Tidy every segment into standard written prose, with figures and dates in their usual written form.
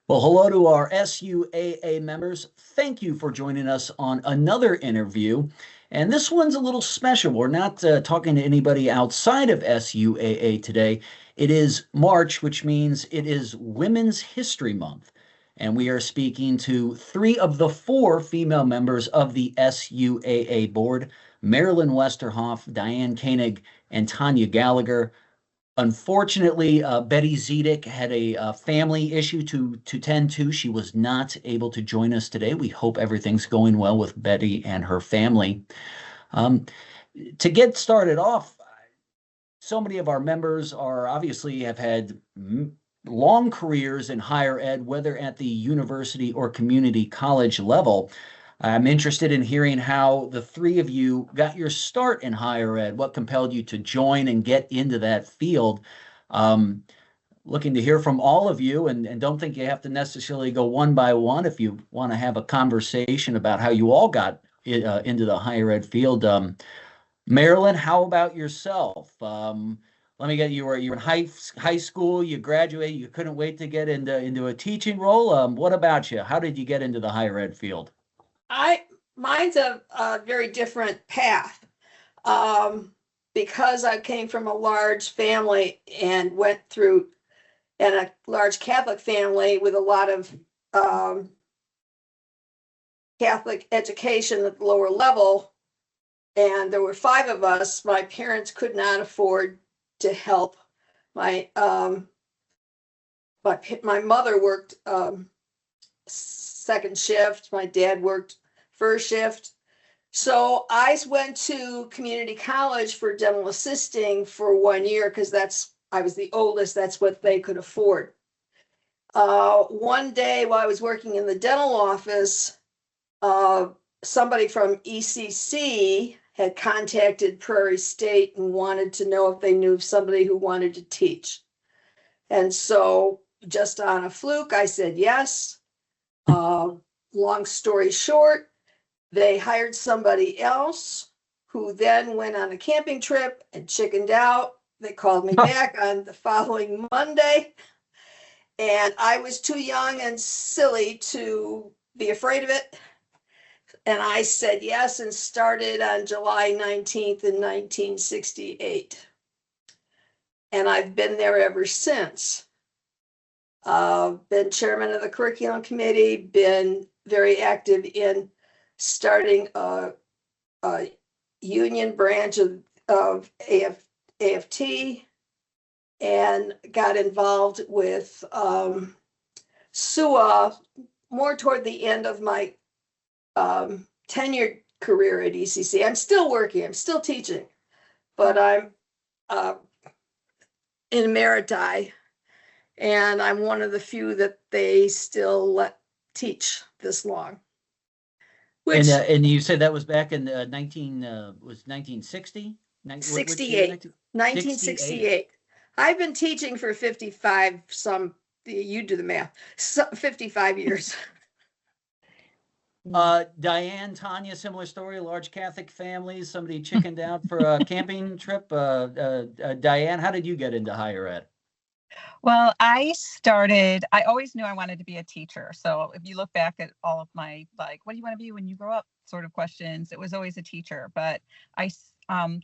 Well, hello to our SUAA members. Thank you for joining us on another interview. And this one's a little special. We're not talking to anybody outside of SUAA today. It is March, which means it is Women's History Month. And we are speaking to three of the four female members of the SUAA board, Marilyn Westerhoff, Diane Koenig, and Tanya Gallagher. Unfortunately, Betty Zeedyk had a family issue to tend to. She was not able to join us today. We hope everything's going well with Betty and her family. Um, to get started off, so many of our members are obviously have had long careers in higher ed, whether at the university or community college level. I'm interested in hearing how the three of you got your start in higher ed, what compelled you to join and get into that field. Um, Looking to hear from all of you, and don't think you have to necessarily go one by one if you want to have a conversation about how you all got into the higher ed field. Marilyn, how about yourself? Let me get you were in high school, you graduated, you couldn't wait to get into a teaching role. What about you? How did you get into the higher ed field? Mine's a very different path. Because I came from a large family and went through and a large Catholic family with a lot of Catholic education at the lower level, and there were five of us. My parents could not afford to help. My mother worked second shift. My dad worked first shift. So I went to community college for dental assisting for 1 year because I was the oldest. That's what they could afford. One day while I was working in the dental office, somebody from ECC had contacted Prairie State and wanted to know if they knew of somebody who wanted to teach. And so just on a fluke, I said yes. Long story short, they hired somebody else who then went on a camping trip and chickened out. They called me back on the following Monday, and I was too young and silly to be afraid of it. And I said yes and started on July 19th in 1968. And I've been there ever since. Been chairman of the curriculum committee, been very active in starting a union branch of AFT, and got involved with SUAA more toward the end of my tenured career at ECC. I'm still working, I'm still teaching, but I'm in emeriti, and I'm one of the few that they still let teach this long. And you said that was back in 1960? 1968. I've been teaching for 55 you do the math, 55 years. Diane, Tanya, similar story, large Catholic families, somebody chickened out for a camping trip. Diane, how did you get into higher ed? Well, I always knew I wanted to be a teacher. So if you look back at all of my, what do you want to be when you grow up sort of questions, it was always a teacher. But I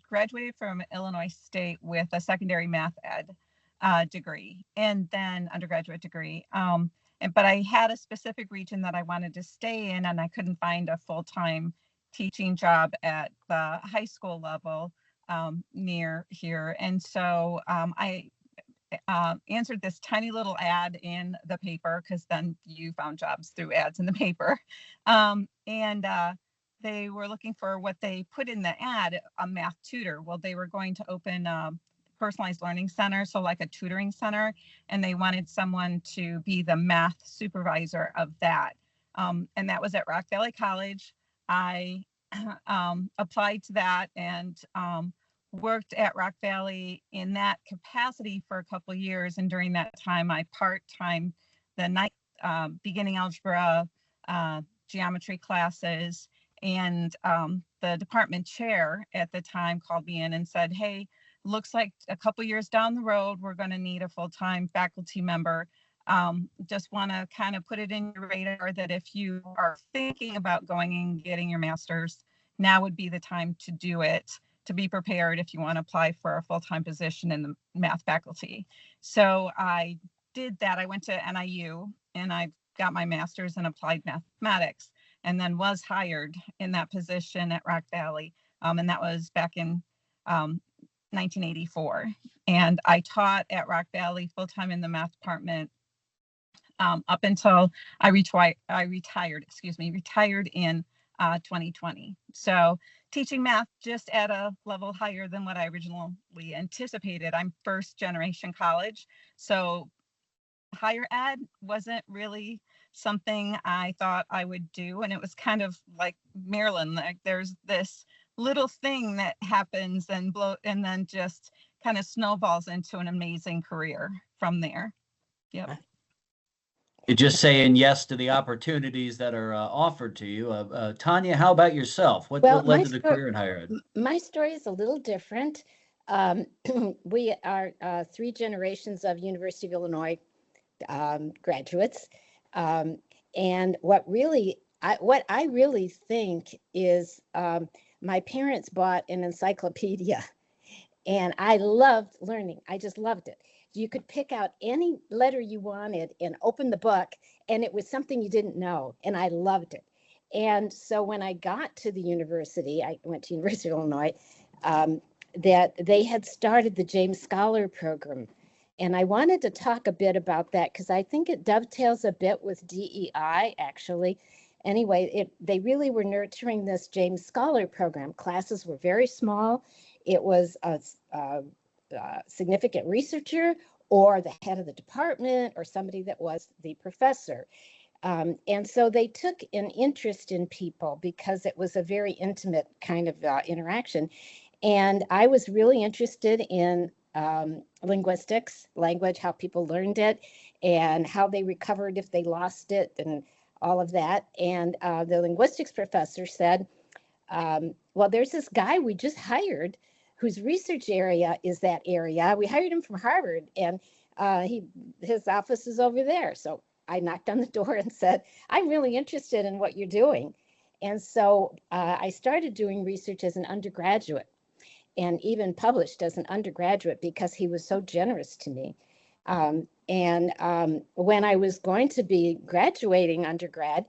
graduated from Illinois State with a secondary math ed degree and then undergraduate degree. But I had a specific region that I wanted to stay in, and I couldn't find a full-time teaching job at the high school level near here. And so I answered this tiny little ad in the paper, because then you found jobs through ads in the paper. They were looking for what they put in the ad, a math tutor. Well, they were going to open a personalized learning center, so like a tutoring center, and they wanted someone to be the math supervisor of that. And that was at Rock Valley College. I applied to that and worked at Rock Valley in that capacity for a couple of years. And during that time, I part-time the night beginning algebra, geometry classes, and the department chair at the time called me in and said, hey, looks like a couple years down the road, we're going to need a full-time faculty member. just want to kind of put it in your radar that if you are thinking about going and getting your master's, now would be the time to do it, to be prepared if you want to apply for a full-time position in the math faculty. So I did that. I went to NIU and I got my master's in applied mathematics, and then was hired in that position at Rock Valley. And that was back in 1984. And I taught at Rock Valley full-time in the math department up until I retired in 2020. So teaching math just at a level higher than what I originally anticipated. I'm first generation college, so higher ed wasn't really something I thought I would do. And it was kind of like Marilyn, like there's this little thing that happens and then just kind of snowballs into an amazing career from there. Yep. You're just saying yes to the opportunities that are offered to you. Tanya, how about yourself? What led to the career in higher ed? My story is a little different. We are 3 generations of University of Illinois graduates. And what I really think is my parents bought an encyclopedia, and I loved learning. I just loved it. You could pick out any letter you wanted and open the book, and it was something you didn't know, and I loved it. And so when I got to the university, I went to University of Illinois, that they had started the James Scholar program. And I wanted to talk a bit about that because I think it dovetails a bit with DEI, actually. Anyway, they really were nurturing this James Scholar program. Classes were very small. It was a significant researcher or the head of the department or somebody that was the professor. And so they took an interest in people because it was a very intimate kind of interaction. And I was really interested in linguistics, language, how people learned it, and how they recovered if they lost it, and all of that. And the linguistics professor said, well, there's this guy we just hired whose research area is that area. We hired him from Harvard, and his office is over there. So I knocked on the door and said, I'm really interested in what you're doing. And so I started doing research as an undergraduate, and even published as an undergraduate because he was so generous to me. When I was going to be graduating undergrad,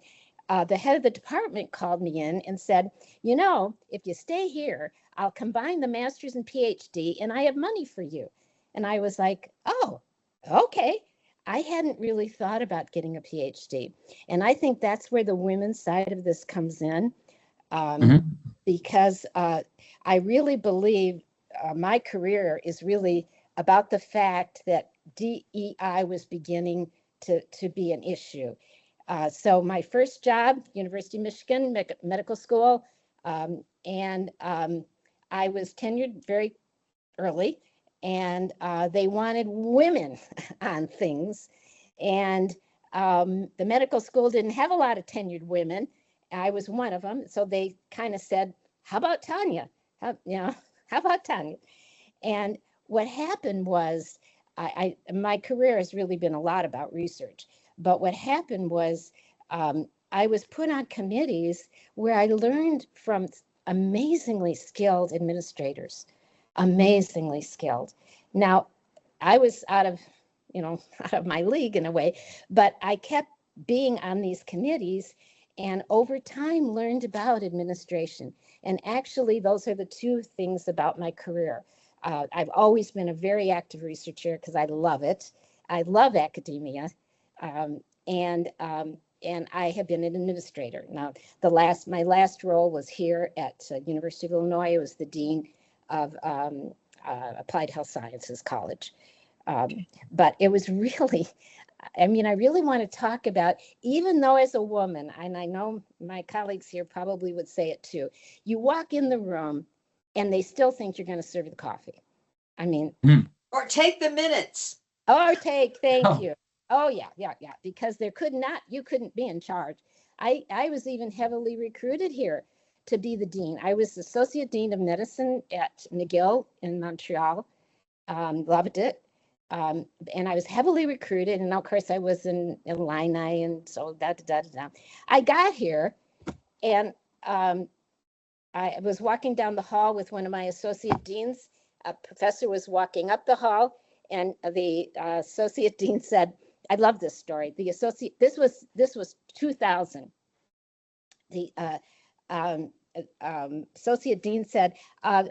the head of the department called me in and said, you know, if you stay here, I'll combine the master's and PhD, and I have money for you. And I was like, oh, okay. I hadn't really thought about getting a PhD. And I think that's where the women's side of this comes in. Because I really believe my career is really about the fact that DEI was beginning to be an issue. So my first job, University of Michigan Medical School, and I was tenured very early, and they wanted women on things. And the medical school didn't have a lot of tenured women. I was one of them. So they kind of said, how about Tanya? How about Tanya? And what happened was, my career has really been a lot about research. But what happened was I was put on committees where I learned from amazingly skilled administrators, amazingly skilled. Now, I was out of my league in a way, but I kept being on these committees, and over time learned about administration. And actually, those are the 2 things about my career. I've always been a very active researcher because I love it. I love academia. And I have been an administrator. Now, my last role was here at University of Illinois. I was the Dean of Applied Health Sciences College. But it was really, I really want to talk about, even though as a woman, and I know my colleagues here probably would say it too, you walk in the room and they still think you're going to serve the coffee. Or take the minutes. Thank you. Oh, yeah. Because you couldn't be in charge. I was even heavily recruited here to be the dean. I was Associate Dean of Medicine at McGill in Montreal. Loved it. and I was heavily recruited, and of course I was in Illini, and so I got here, and I was walking down the hall with one of my associate deans. A professor was walking up the hall, and the associate dean said, "I love this story." This was 2000. The associate dean said,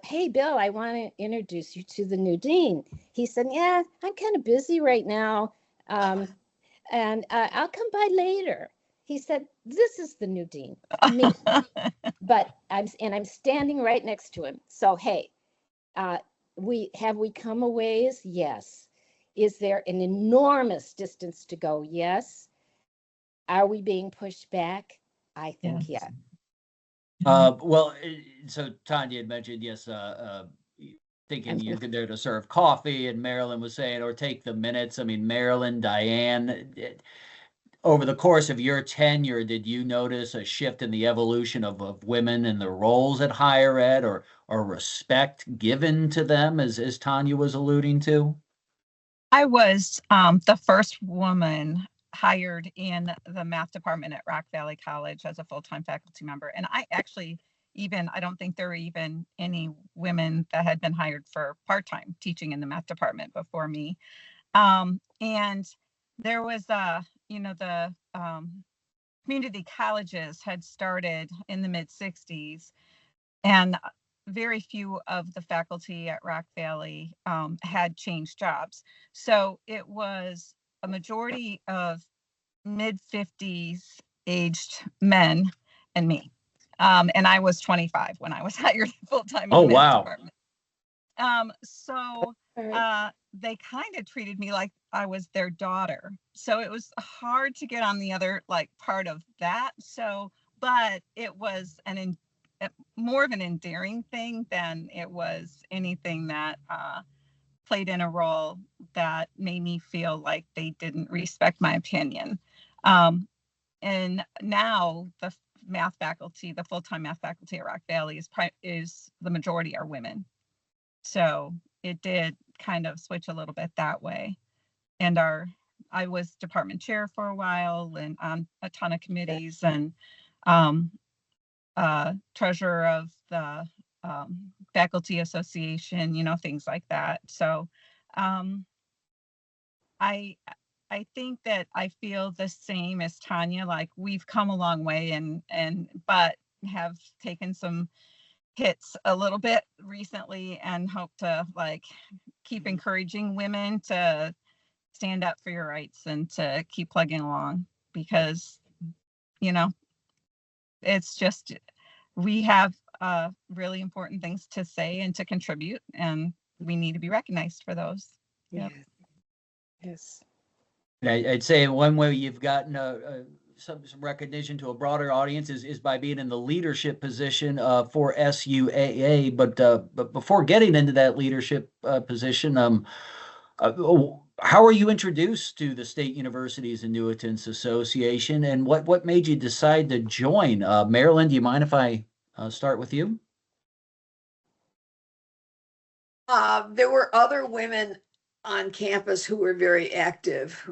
"Hey, Bill, I want to introduce you to the new dean." He said, "Yeah, I'm kind of busy right now, and I'll come by later." He said, "This is the new dean, me." But I'm standing right next to him. So, hey, we come a ways? Yes. Is there an enormous distance to go? Yes. Are we being pushed back? I think, yeah. Well, so Tanya had mentioned, yes, thinking you're there to serve coffee, and Marilyn was saying, or take the minutes. I mean, Marilyn, Diane, over the course of your tenure, did you notice a shift in the evolution of women and their roles at higher ed, or respect given to them, as Tanya was alluding to? I was the first woman hired in the math department at Rock Valley College as a full-time faculty member. And I actually I don't think there were even any women that had been hired for part-time teaching in the math department before me. And there was, the community colleges had started in the mid-60s, and very few of the faculty at Rock Valley had changed jobs. So it was a majority of mid-50s aged men and me. And I was 25 when I was hired full-time in the math department. So they kind of treated me like I was their daughter. So it was hard to get on the other part of that. So, but it was more of an endearing thing than it was anything that played in a role that made me feel like they didn't respect my opinion. And now the math faculty, the full-time math faculty at Rock Valley is the majority are women. So it did kind of switch a little bit that way. And I was department chair for a while, and on a ton of committees, and treasurer of the faculty association, things like that. So I think that I feel the same as Tanya, like we've come a long way but have taken some hits a little bit recently, and hope to keep encouraging women to stand up for your rights and to keep plugging along, because it's just, we have really important things to say and to contribute, and we need to be recognized for those. Yep. Yes. I'd say one way you've gotten some recognition to a broader audience is by being in the leadership position for SUAA. But before getting into that leadership position, how were you introduced to the State Universities Annuitants Association, and what made you decide to join? Marilyn, do you mind if I start with you? There were other women on campus who were very active,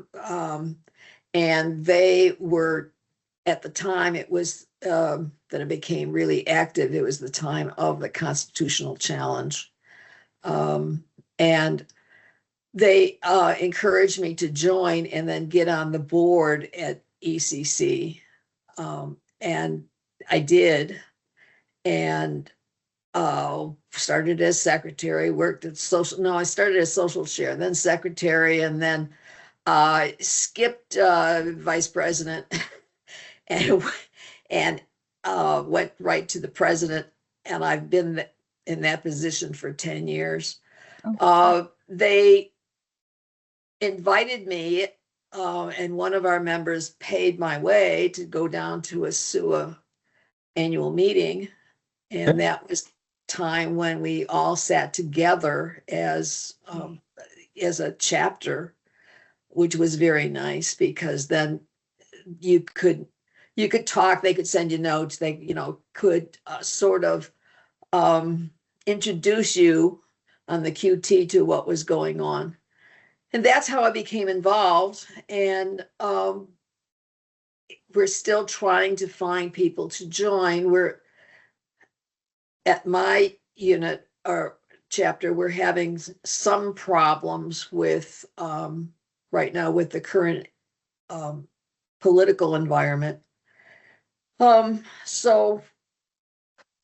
and they were, at the time it was that it became really active, it was the time of the constitutional challenge, and they encouraged me to join and then get on the board at ECC, and I did, and started as secretary, worked at I started as social chair, then secretary, and then skipped vice president and went right to the president, and I've been in that position for 10 years. They invited me, and one of our members paid my way to go down to a SUAA annual meeting, and that was time when we all sat together as a chapter, which was very nice, because then you could talk, they could send you notes, they could sort of introduce you on the QT to what was going on. And that's how I became involved. And we're still trying to find people to join. We're at my unit or chapter, we're having some problems with right now with the current political environment. So,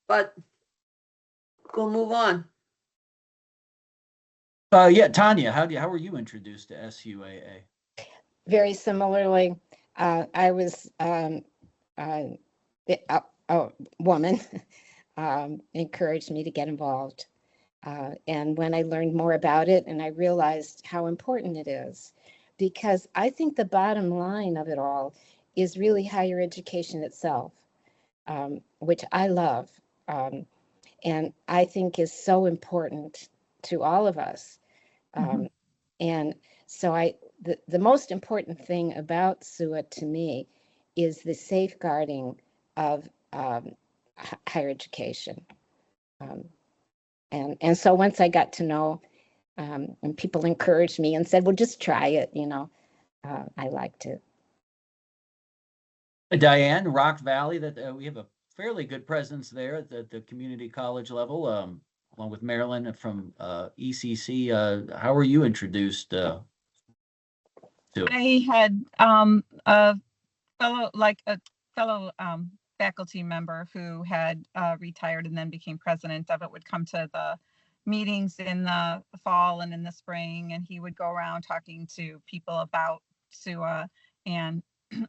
but we'll move on. Yeah, Tanya, how were you introduced to SUAA? Very similarly, I was a woman encouraged me to get involved. And when I learned more about it and I realized how important it is, because I think the bottom line of it all is really higher education itself, which I love, and I think is so important to all of us. And so the most important thing about SUAA to me is the safeguarding of higher education. And so once I got to know, and people encouraged me and said, well, just try it, I liked it. Diane, Rock Valley, that we have a fairly good presence there at the community college level, along with Marilyn from ECC. How were you introduced to it? I had a fellow faculty member who had retired and then became president of it, would come to the meetings in the fall and in the spring, and he would go around talking to people about SUAA and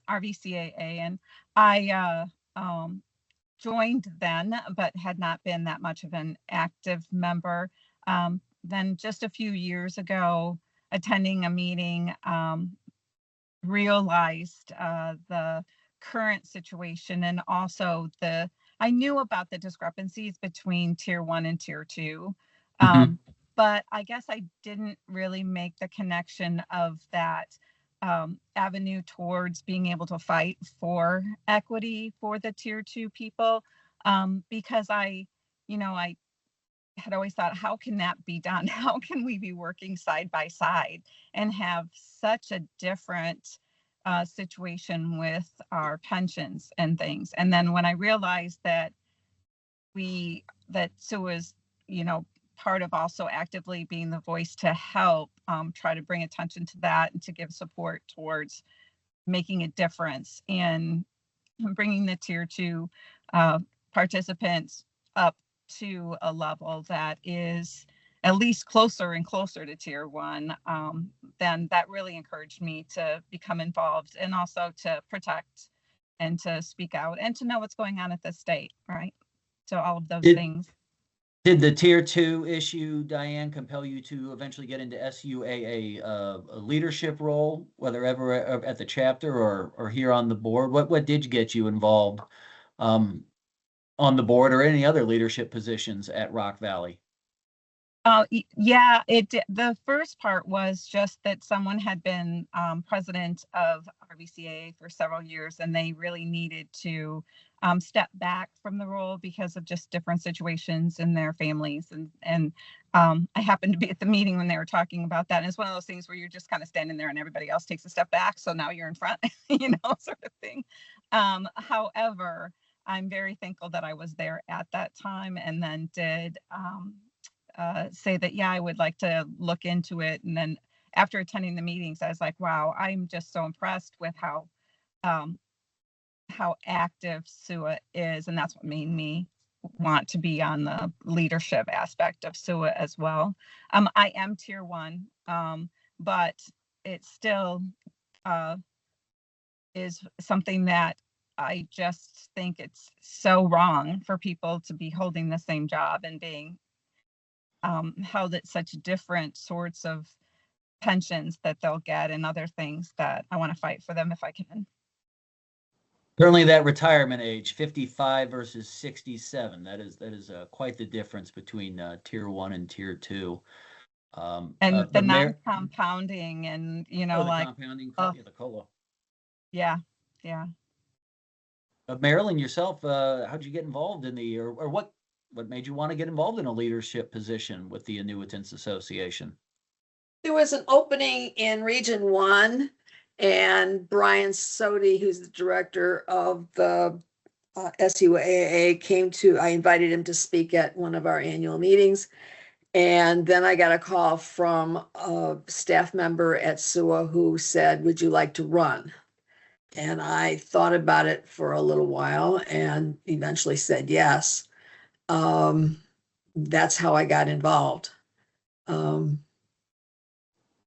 RVCAA, and I joined then, but had not been that much of an active member. Then just a few years ago, attending a meeting, realized the current situation, and also I knew about the discrepancies between tier 1 and tier 2. But I guess I didn't really make the connection of that avenue towards being able to fight for equity for the tier 2 people, because I had always thought, how can that be done? How can we be working side by side and have such a different situation with our pensions and things? And then when I realized that SUAA's, part of also actively being the voice to help try to bring attention to that and to give support towards making a difference in bringing the tier 2 participants up to a level that is at least closer and closer to tier 1, then that really encouraged me to become involved and also to protect and to speak out and to know what's going on at the state, right? So all of those things. Did the tier 2 issue, Diane, compel you to eventually get into SUAA a leadership role, whether ever at the chapter or here on the board? What did get you involved on the board or any other leadership positions at Rock Valley? Yeah, the first part was just that someone had been president of RVCAA for several years, and they really needed to step back from the role because of just different situations in their families. And I happened to be at the meeting when they were talking about that. And it's one of those things where you're just kind of standing there and everybody else takes a step back. So now you're in front, sort of thing. However, I'm very thankful that I was there at that time and then did say that, yeah, I would like to look into it. And then after attending the meetings, I was like, wow, I'm just so impressed with how active SUAA is. And that's what made me want to be on the leadership aspect of SUAA as well. I am tier 1, but it still is something that I just think it's so wrong for people to be holding the same job and being held at such different sorts of pensions that they'll get and other things that I want to fight for them if I can. Certainly that retirement age, 55 versus 67, that is quite the difference between tier 1 and tier 2. And the non-compounding and, the compounding, the COLA. Yeah. Marilyn, yourself, how'd you get involved in or what made you want to get involved in a leadership position with the Annuitants Association? There was an opening in Region 1, and Brian Sodi, who's the director of the SUAA, I invited him to speak at one of our annual meetings. And then I got a call from a staff member at SUA who said, would you like to run? And I thought about it for a little while and eventually said yes. That's how I got involved.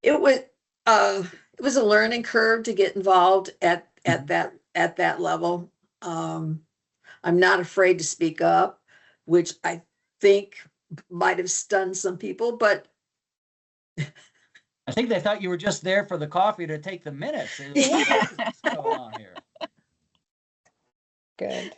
It was a learning curve to get involved at that level. I'm not afraid to speak up, which I think might have stunned some people, but I think they thought you were just there for the coffee to take the minutes. What's going on here? Good.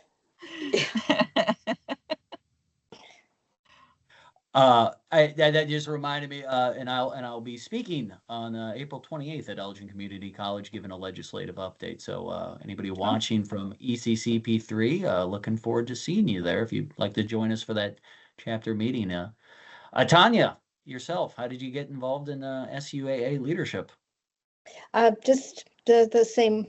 That just reminded me, and I'll be speaking on April 28th at Elgin Community College, giving a legislative update. So anybody watching from ECCP3, looking forward to seeing you there if you'd like to join us for that chapter meeting. Tanya, yourself, how did you get involved in SUAA leadership? Just the same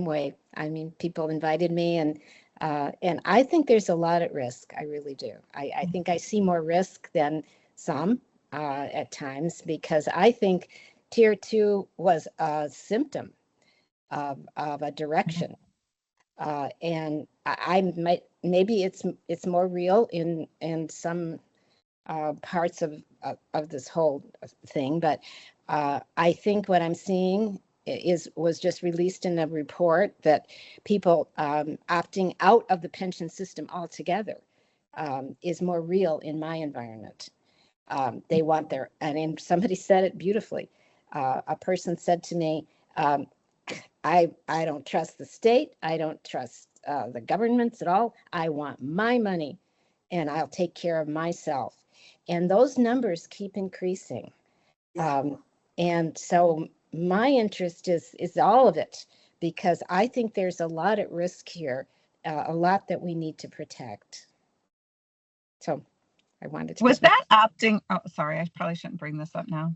way. I mean, people invited me, and I think there's a lot at risk. I really do. I think I see more risk than some at times, because I think Tier 2 was a symptom of a direction, and I might, maybe it's more real in some parts of this whole thing, but I think what I'm seeing was just released in a report that people opting out of the pension system altogether is more real in my environment. They want and somebody said it beautifully. A person said to me, I don't trust the state. I don't trust the governments at all. I want my money and I'll take care of myself. And those numbers keep increasing. And so my interest is all of it, because I think there's a lot at risk here, a lot that we need to protect. So I wanted to. Was that opting? Oh, sorry, I probably shouldn't bring this up now.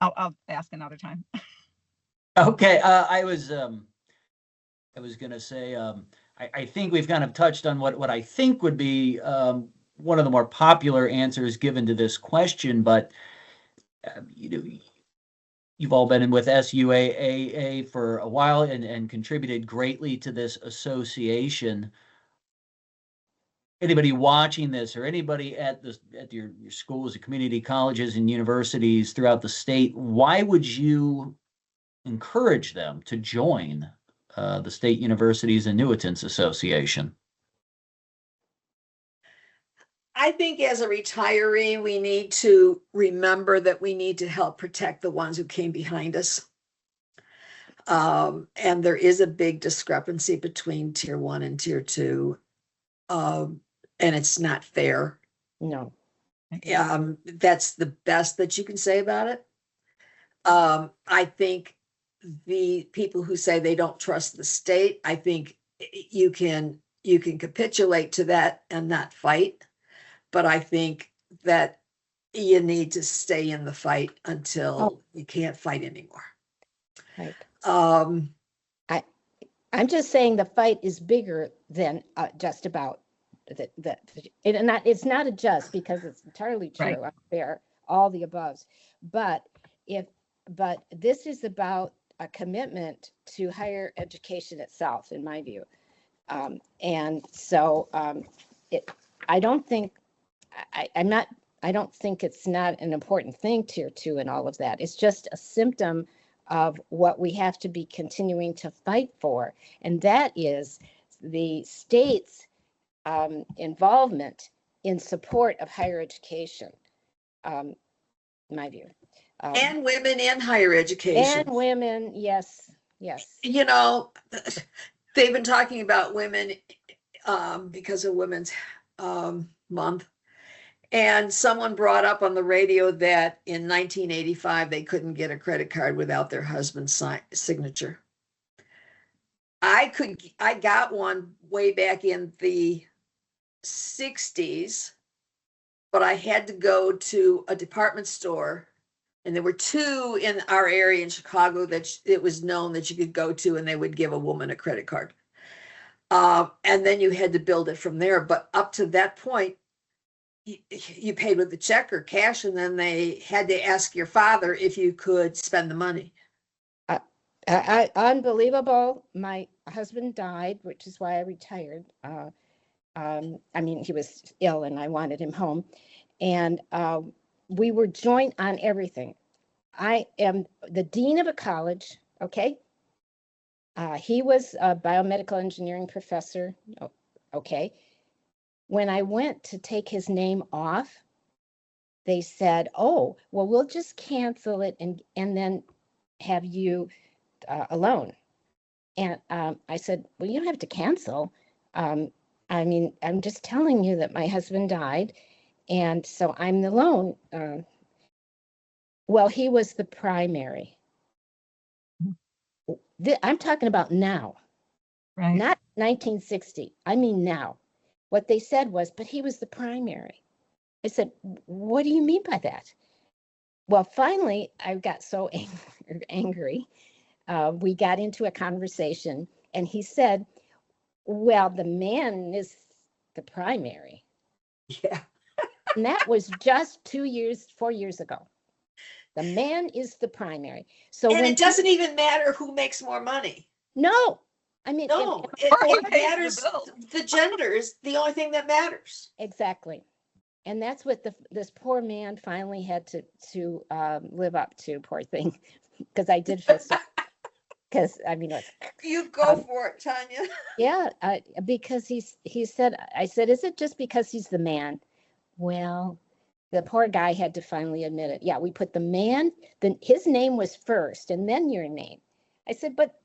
I'll ask another time. Okay, I was going to say, I think we've kind of touched on what I think would be one of the more popular answers given to this question, but you've all been in with SUAA for a while and contributed greatly to this association. Anybody watching this, or anybody at your schools, or community colleges and universities throughout the state, why would you encourage them to join the State Universities Annuitants Association? I think as a retiree, we need to remember that we need to help protect the ones who came behind us. And there is a big discrepancy between Tier 1 and Tier 2. And it's not fair. No. That's the best that you can say about it. I think the people who say they don't trust the state, I think you can capitulate to that and not fight. But I think that you need to stay in the fight until you can't fight anymore. Right. I'm just saying the fight is bigger than just about it's not a just, because it's entirely true. Right. Unfair, all the above. But this is about a commitment to higher education itself, in my view. And so I don't think it's not an important thing, Tier 2 and all of that. It's just a symptom of what we have to be continuing to fight for. And that is the state's involvement in support of higher education, in my view. And women in higher education. And women, yes. You know, they've been talking about women because of Women's Month. And someone brought up on the radio that in 1985, they couldn't get a credit card without their husband's signature. I got one way back in the 60s, but I had to go to a department store And there were two in our area in Chicago that it was known that you could go to, and they would give a woman a credit card. And then you had to build it from there. But up to that point, you paid with a check or cash, and then they had to ask your father if you could spend the money. Unbelievable. My husband died, which is why I retired. I mean, he was ill and I wanted him home. And we were joint on everything. I am the dean of a college, okay? He was a biomedical engineering professor, okay? When I went to take his name off, they said, oh, well, we'll just cancel it and then have you alone. And I said, well, you don't have to cancel. I mean, I'm just telling you that my husband died, and so I'm the lone. Well, he was the primary. I'm talking about now, Right. not 1960. I mean now. What they said was, but he was the primary. I said, what do you mean by that? Well, finally, I got so angry. We got into a conversation, and he said, well, the man is the primary. Yeah. And that was just 4 years ago. The man is the primary. So And when it doesn't even matter who makes more money. no, I mean, No, Or it who pays the matters. bill. The gender is the only thing that matters. exactly. And that's what this poor man finally had to live up to, poor thing, because I did feel so, because I mean, You go for it, Tanya. yeah, because he said, I said, is it just because he's the man? Well, the poor guy had to finally admit it. Yeah, we put the man, then his name was first and then your name. I said, but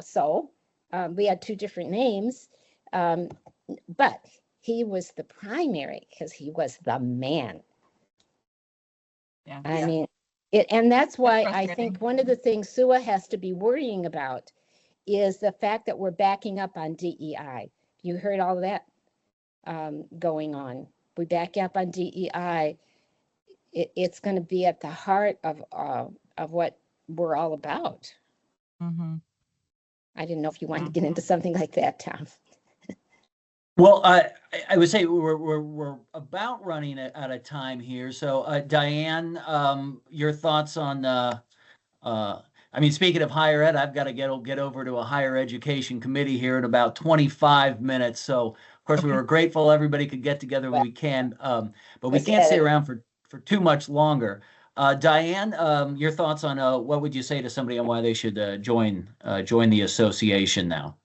so we had two different names, but he was the primary because he was the man. Yeah. I mean, and that's why I frustrating. think one of the things SUAA has to be worrying about is the fact that we're backing up on DEI. You heard all of that going on. We back up on DEI. It's going to be at the heart of what we're all about. Mm-hmm. I didn't know if you wanted to get into something like that, Tom. Well, I would say we're about running out of time here. So, Diane, your thoughts on I mean, speaking of higher ed, I've got to get over to a higher education committee here in about 25 minutes. So, of course, we were grateful everybody could get together when we can, but we can't stay around for too much longer. Diane, your thoughts on what would you say to somebody on why they should join the association now?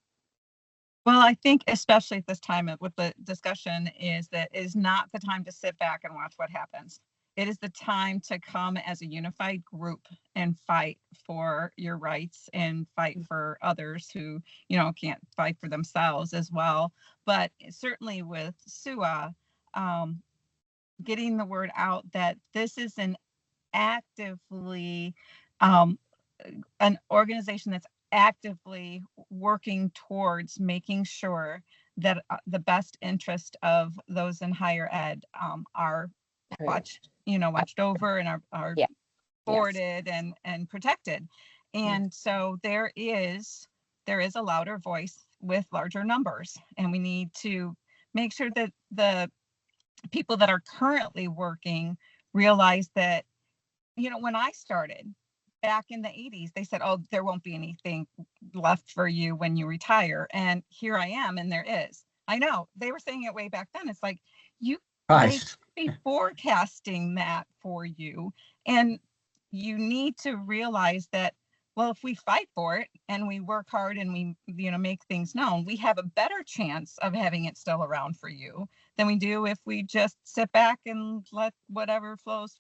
Well, I think especially at this time with the discussion is that it is not the time to sit back and watch what happens. It is the time to come as a unified group and fight for your rights and fight for others who, can't fight for themselves as well. But certainly with SUAA, getting the word out that this is an organization that's actively working towards making sure that the best interest of those in higher ed are watched over and are forwarded and protected. And so there is a louder voice with larger numbers, and we need to make sure that the people that are currently working realize that, when I started back in the 80s, they said, oh, there won't be anything left for you when you retire. And here I am, and there is. I know they were saying it way back then. It's like, they should be forecasting that for you. And you need to realize that, well, if we fight for it and we work hard and we, make things known, we have a better chance of having it still around for you than we do if we just sit back and let whatever flows.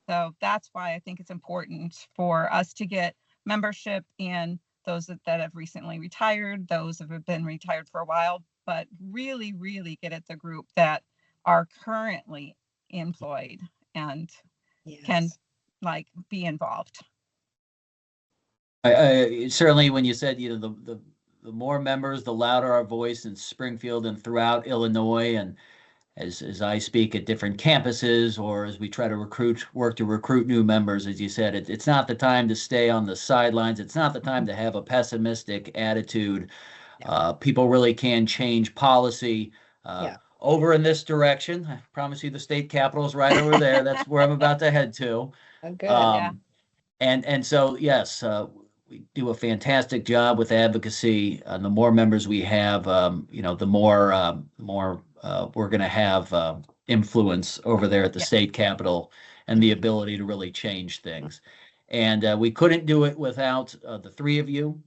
So that's why I think it's important for us to get membership in those that have recently retired, those that have been retired for a while, but really, really get at the group that are currently employed and can be involved. I certainly, when you said, the more members, the louder our voice in Springfield and throughout Illinois, and as I speak at different campuses, or as we try to work to recruit new members, as you said, it's not the time to stay on the sidelines. It's not the time to have a pessimistic attitude. People really can change policy over in this direction. I promise you the state capitol is right over there. That's where I'm about to head to. Good. And so, yes, we do a fantastic job with advocacy. The more members we have, the more we're going to have influence over there at the state capitol and the ability to really change things. And we couldn't do it without the three of you.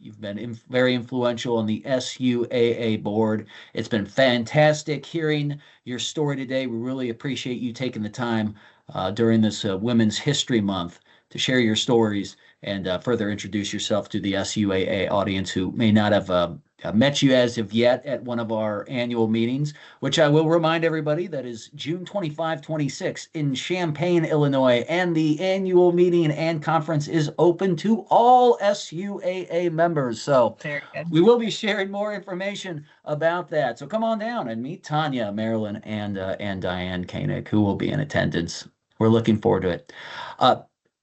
You've been very influential on the SUAA board. It's been fantastic hearing your story today. We really appreciate you taking the time during this Women's History Month to share your stories and further introduce yourself to the SUAA audience who may not have met you as of yet at one of our annual meetings, which I will remind everybody that is June 25, 26 in Champaign, Illinois. And the annual meeting and conference is open to all SUAA members. So we will be sharing more information about that. So come on down and meet Tanya, Marilyn, and Diane Koenig, who will be in attendance. We're looking forward to it.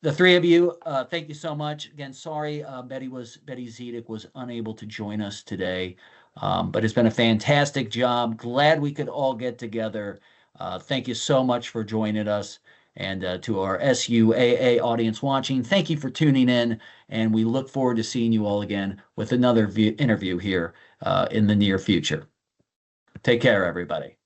The three of you, thank you so much. Again, sorry Betty Zeedyk was unable to join us today, but it's been a fantastic job. Glad we could all get together. Thank you so much for joining us. And to our SUAA audience watching, thank you for tuning in. And we look forward to seeing you all again with another interview here in the near future. Take care, everybody.